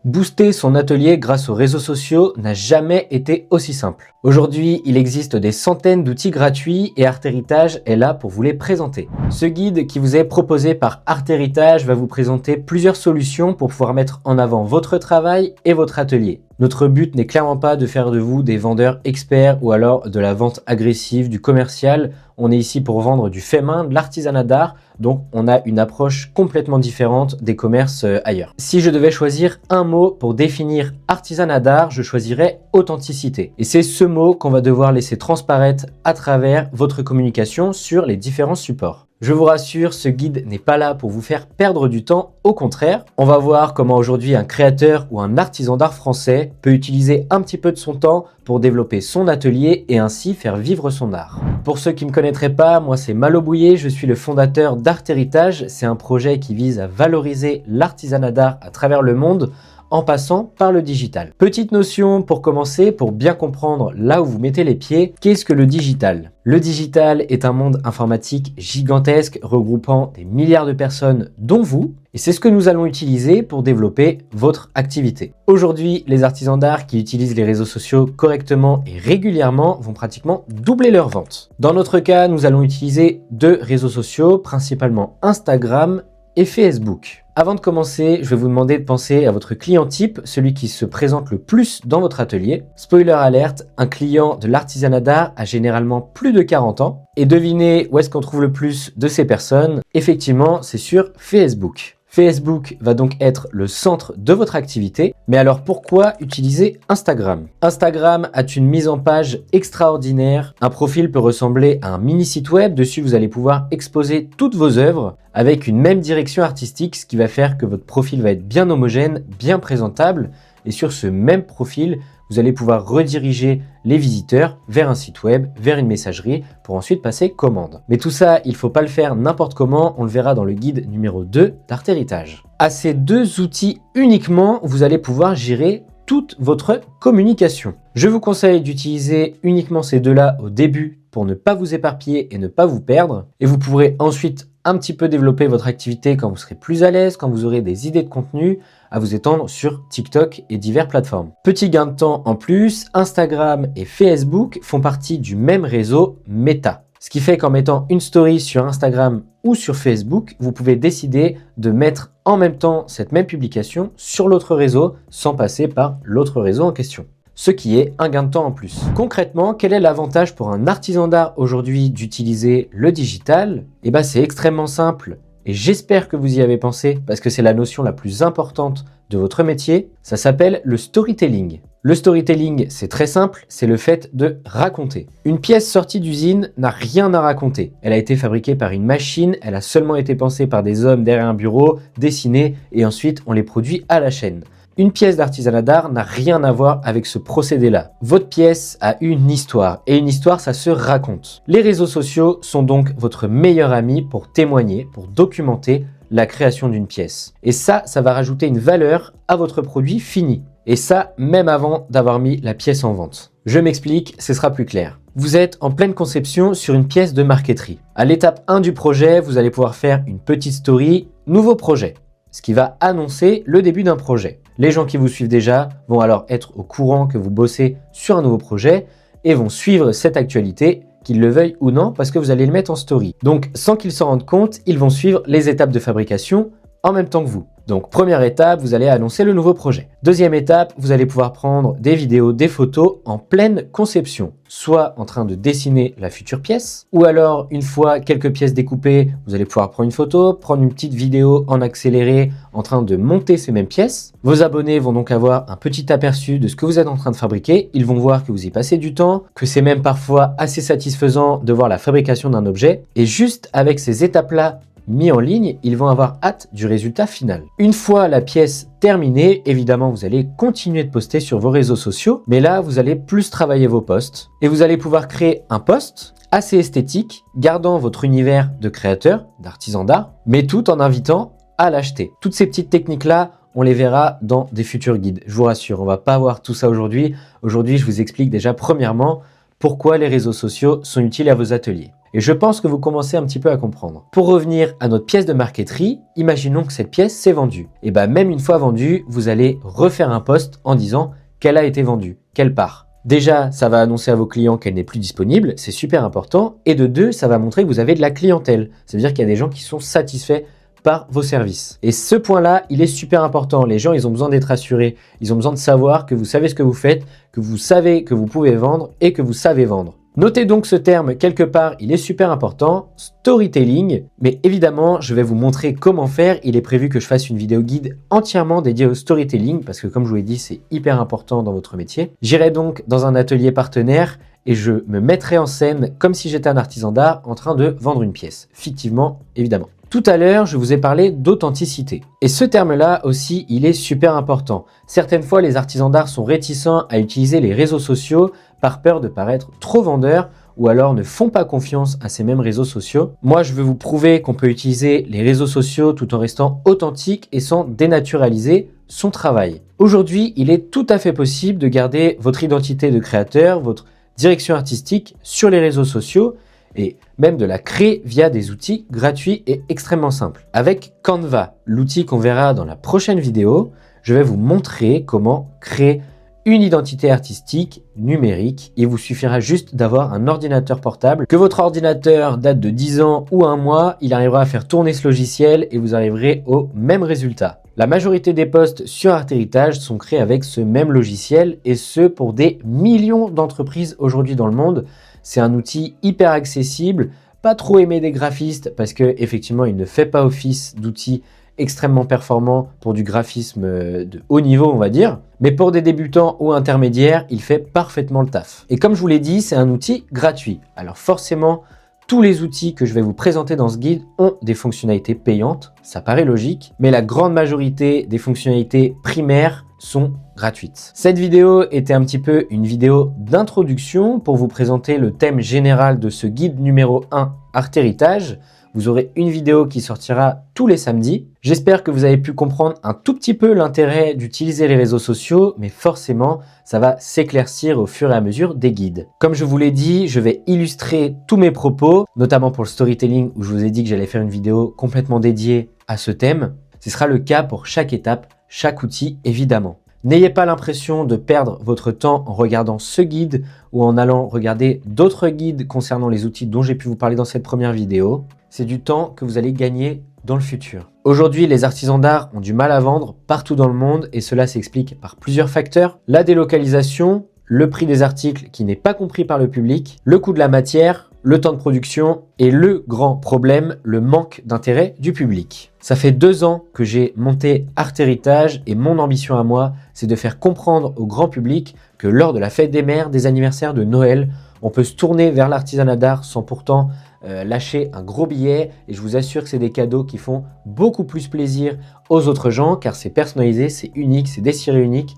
Booster son atelier grâce aux réseaux sociaux n'a jamais été aussi simple. Aujourd'hui, il existe des centaines d'outils gratuits et Art Héritage est là pour vous les présenter. Ce guide qui vous est proposé par Art Héritage va vous présenter plusieurs solutions pour pouvoir mettre en avant votre travail et votre atelier. Notre but n'est clairement pas de faire de vous des vendeurs experts ou alors de la vente agressive, du commercial. On est ici pour vendre du fait main, de l'artisanat d'art, donc on a une approche complètement différente des commerces ailleurs. Si je devais choisir un mot pour définir artisanat d'art, je choisirais authenticité. Et c'est ce mot qu'on va devoir laisser transparaître à travers votre communication sur les différents supports. Je vous rassure, ce guide n'est pas là pour vous faire perdre du temps, au contraire. On va voir comment aujourd'hui un créateur ou un artisan d'art français peut utiliser un petit peu de son temps pour développer son atelier et ainsi faire vivre son art. Pour ceux qui ne me connaîtraient pas, moi c'est Malo Bouillet, je suis le fondateur d'Art Héritage. C'est un projet qui vise à valoriser l'artisanat d'art à travers le monde en passant par le digital. Petite notion pour commencer, pour bien comprendre là où vous mettez les pieds, qu'est-ce que le digital? Le digital est un monde informatique gigantesque regroupant des milliards de personnes dont vous, et c'est ce que nous allons utiliser pour développer votre activité. Aujourd'hui, les artisans d'art qui utilisent les réseaux sociaux correctement et régulièrement vont pratiquement doubler leurs ventes. Dans notre cas, nous allons utiliser deux réseaux sociaux, principalement Instagram et Facebook. Avant de commencer, je vais vous demander de penser à votre client type, celui qui se présente le plus dans votre atelier. Spoiler alerte, un client de l'artisanat d'art a généralement plus de 40 ans. Et devinez où est-ce qu'on trouve le plus de ces personnes? Effectivement, c'est sur Facebook. Facebook va donc être le centre de votre activité. Mais alors pourquoi utiliser Instagram? Instagram a une mise en page extraordinaire. Un profil peut ressembler à un mini site web. Dessus, vous allez pouvoir exposer toutes vos œuvres avec une même direction artistique, ce qui va faire que votre profil va être bien homogène, bien présentable. Et sur ce même profil, vous allez pouvoir rediriger les visiteurs vers un site web, vers une messagerie pour ensuite passer commande. Mais tout ça, il ne faut pas le faire n'importe comment, on le verra dans le guide numéro 2 d'Art Héritage. À ces deux outils uniquement, vous allez pouvoir gérer toute votre communication. Je vous conseille d'utiliser uniquement ces deux-là au début pour ne pas vous éparpiller et ne pas vous perdre. Et vous pourrez ensuite un petit peu développer votre activité quand vous serez plus à l'aise, quand vous aurez des idées de contenu à vous étendre sur TikTok et diverses plateformes. Petit gain de temps en plus, Instagram et Facebook font partie du même réseau Meta. Ce qui fait qu'en mettant une story sur Instagram ou sur Facebook, vous pouvez décider de mettre en même temps cette même publication sur l'autre réseau sans passer par l'autre réseau en question. Ce qui est un gain de temps en plus. Concrètement, quel est l'avantage pour un artisan d'art aujourd'hui d'utiliser le digital? Eh bien, c'est extrêmement simple et j'espère que vous y avez pensé parce que c'est la notion la plus importante de votre métier. Ça s'appelle le storytelling. Le storytelling, c'est très simple, c'est le fait de raconter. Une pièce sortie d'usine n'a rien à raconter. Elle a été fabriquée par une machine, elle a seulement été pensée par des hommes derrière un bureau, dessinée et ensuite on les produit à la chaîne. Une pièce d'artisanat d'art n'a rien à voir avec ce procédé-là. Votre pièce a une histoire et une histoire, ça se raconte. Les réseaux sociaux sont donc votre meilleur ami pour témoigner, pour documenter la création d'une pièce. Et ça va rajouter une valeur à votre produit fini. Et ça, même avant d'avoir mis la pièce en vente. Je m'explique, ce sera plus clair. Vous êtes en pleine conception sur une pièce de marqueterie. À l'étape 1 du projet, vous allez pouvoir faire une petite story « Nouveau projet », ce qui va annoncer le début d'un projet. Les gens qui vous suivent déjà vont alors être au courant que vous bossez sur un nouveau projet et vont suivre cette actualité, qu'ils le veuillent ou non, parce que vous allez le mettre en story. Donc, sans qu'ils s'en rendent compte, ils vont suivre les étapes de fabrication en même temps que vous. Donc, première étape, vous allez annoncer le nouveau projet. Deuxième étape, vous allez pouvoir prendre des vidéos, des photos en pleine conception, soit en train de dessiner la future pièce, ou alors, une fois quelques pièces découpées, vous allez pouvoir prendre une photo, prendre une petite vidéo en accéléré, en train de monter ces mêmes pièces. Vos abonnés vont donc avoir un petit aperçu de ce que vous êtes en train de fabriquer. Ils vont voir que vous y passez du temps, que c'est même parfois assez satisfaisant de voir la fabrication d'un objet. Et juste avec ces étapes-là, mis en ligne, ils vont avoir hâte du résultat final. Une fois la pièce terminée, évidemment, vous allez continuer de poster sur vos réseaux sociaux, mais là, vous allez plus travailler vos posts et vous allez pouvoir créer un post assez esthétique, gardant votre univers de créateur, d'artisan d'art, mais tout en invitant à l'acheter. Toutes ces petites techniques-là, on les verra dans des futurs guides. Je vous rassure, on va pas voir tout ça aujourd'hui. Aujourd'hui, je vous explique déjà premièrement pourquoi les réseaux sociaux sont utiles à vos ateliers. Et je pense que vous commencez un petit peu à comprendre. Pour revenir à notre pièce de marqueterie, imaginons que cette pièce s'est vendue. Et bien même une fois vendue, vous allez refaire un post en disant qu'elle a été vendue, qu'elle part. Déjà, ça va annoncer à vos clients qu'elle n'est plus disponible, c'est super important. Et de deux, ça va montrer que vous avez de la clientèle. Ça veut dire qu'il y a des gens qui sont satisfaits par vos services. Et ce point-là, il est super important. Les gens, ils ont besoin d'être assurés. Ils ont besoin de savoir que vous savez ce que vous faites, que vous savez que vous pouvez vendre et que vous savez vendre. Notez donc ce terme quelque part, il est super important, storytelling, mais évidemment, je vais vous montrer comment faire. Il est prévu que je fasse une vidéo guide entièrement dédiée au storytelling parce que comme je vous l'ai dit, c'est hyper important dans votre métier. J'irai donc dans un atelier partenaire et je me mettrai en scène comme si j'étais un artisan d'art en train de vendre une pièce, fictivement, évidemment. Tout à l'heure, je vous ai parlé d'authenticité. Et ce terme-là aussi, il est super important. Certaines fois, les artisans d'art sont réticents à utiliser les réseaux sociaux par peur de paraître trop vendeurs ou alors ne font pas confiance à ces mêmes réseaux sociaux. Moi, je veux vous prouver qu'on peut utiliser les réseaux sociaux tout en restant authentique et sans dénaturaliser son travail. Aujourd'hui, il est tout à fait possible de garder votre identité de créateur, votre direction artistique sur les réseaux sociaux et même de la créer via des outils gratuits et extrêmement simples. Avec Canva, l'outil qu'on verra dans la prochaine vidéo, je vais vous montrer comment créer une identité artistique numérique. Il vous suffira juste d'avoir un ordinateur portable. Que votre ordinateur date de 10 ans ou un mois, il arrivera à faire tourner ce logiciel et vous arriverez au même résultat. La majorité des posts sur Art Héritage sont créés avec ce même logiciel et ce pour des millions d'entreprises aujourd'hui dans le monde. C'est un outil hyper accessible, pas trop aimé des graphistes parce que effectivement il ne fait pas office d'outil extrêmement performant pour du graphisme de haut niveau, on va dire. Mais pour des débutants ou intermédiaires, il fait parfaitement le taf. Et comme je vous l'ai dit, c'est un outil gratuit. Alors forcément, tous les outils que je vais vous présenter dans ce guide ont des fonctionnalités payantes, ça paraît logique, mais la grande majorité des fonctionnalités primaires sont gratuites. Cette vidéo était un petit peu une vidéo d'introduction pour vous présenter le thème général de ce guide numéro 1 Art Héritage. Vous aurez une vidéo qui sortira tous les samedis. J'espère que vous avez pu comprendre un tout petit peu l'intérêt d'utiliser les réseaux sociaux, mais forcément, ça va s'éclaircir au fur et à mesure des guides. Comme je vous l'ai dit, je vais illustrer tous mes propos, notamment pour le storytelling où je vous ai dit que j'allais faire une vidéo complètement dédiée à ce thème. Ce sera le cas pour chaque étape, chaque outil évidemment. N'ayez pas l'impression de perdre votre temps en regardant ce guide ou en allant regarder d'autres guides concernant les outils dont j'ai pu vous parler dans cette première vidéo. C'est du temps que vous allez gagner dans le futur. Aujourd'hui, les artisans d'art ont du mal à vendre partout dans le monde et cela s'explique par plusieurs facteurs. La délocalisation, le prix des articles qui n'est pas compris par le public, le coût de la matière, le temps de production et le grand problème, le manque d'intérêt du public. Ça fait 2 ans que j'ai monté Art Héritage et mon ambition à moi, c'est de faire comprendre au grand public que lors de la fête des mères, des anniversaires de Noël, on peut se tourner vers l'artisanat d'art sans pourtant lâcher un gros billet et je vous assure que c'est des cadeaux qui font beaucoup plus plaisir aux autres gens car c'est personnalisé, c'est unique, c'est des cirés uniques.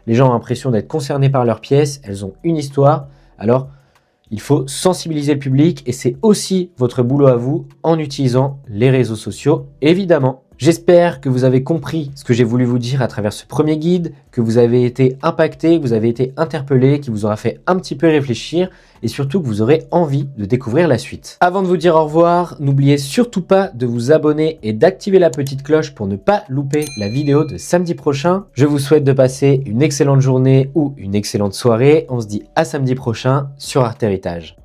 Les gens ont l'impression d'être concernés par leurs pièces, elles ont une histoire. Alors, il faut sensibiliser le public et c'est aussi votre boulot à vous en utilisant les réseaux sociaux, évidemment. J'espère que vous avez compris ce que j'ai voulu vous dire à travers ce premier guide, que vous avez été impacté, que vous avez été interpellé, qui vous aura fait un petit peu réfléchir et surtout que vous aurez envie de découvrir la suite. Avant de vous dire au revoir, n'oubliez surtout pas de vous abonner et d'activer la petite cloche pour ne pas louper la vidéo de samedi prochain. Je vous souhaite de passer une excellente journée ou une excellente soirée. On se dit à samedi prochain sur Art Héritage.